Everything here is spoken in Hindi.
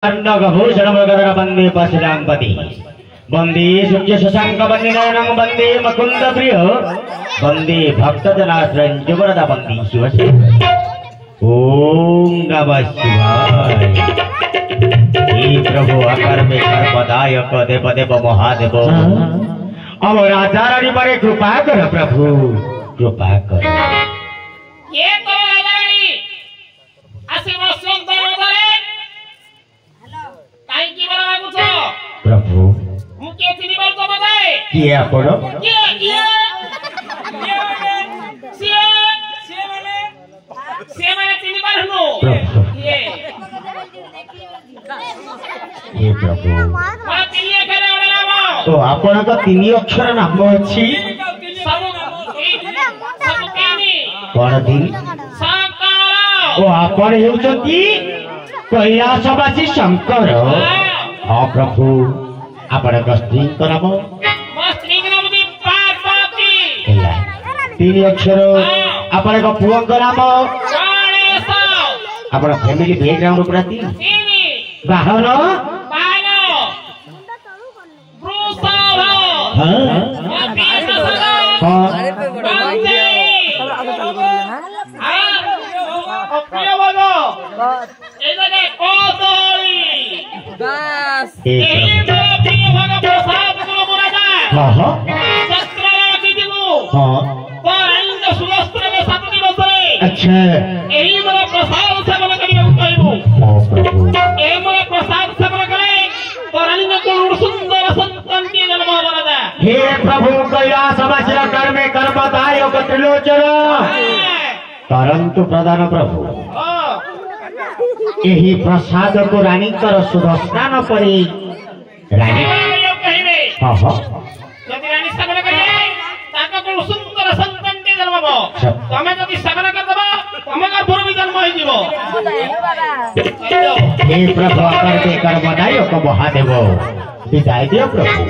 भूषण वंदे परशुरामपति वंदे सूर्य शशांक वंदे वंदे मुकुंद प्रिय वंदे भक्तजनाश्रयं जुगरदा वंदे शिवसे ओम नमः शिवाय। हे प्रभु आकर में कर्मदायक देव देव महादेव अब राजा रानी पर कृपा कर प्रभु कृपा कर। ये तो राजारानी आसी वसंत रे काई की बरा लागु छ प्रभु मु के तिनी बार तो बताए किए आपण ये से माने तिनी बार नो हे प्रभु पर तिनी करे ओडा नाम तो आपण का तीन अक्षर नाम अछि सब केनी कोन दिन शंकर ओ आपण हेउचंती कैलासवासी शंकर। हाँ प्रभु आपण का स्त्री को नाम स्त्री के नाम दी पार्वती तीन अक्षर आपण का पुओ को नाम गणेश आपण फैमिली बैकग्राउंड ऊपर आती तिनी बाहन बानो ब्रुसाव हां हां अच्छा हे प्रभु कैलासवासी कर में कर्मदाय त्रिलोचन परंतु प्रधान प्रभु यही प्रसाद को रानी कर सुदर्शन परी रानी हाँ हाँ हे प्रभु आकर के कर्मदाय को महादेव विदाय दियो प्रभु।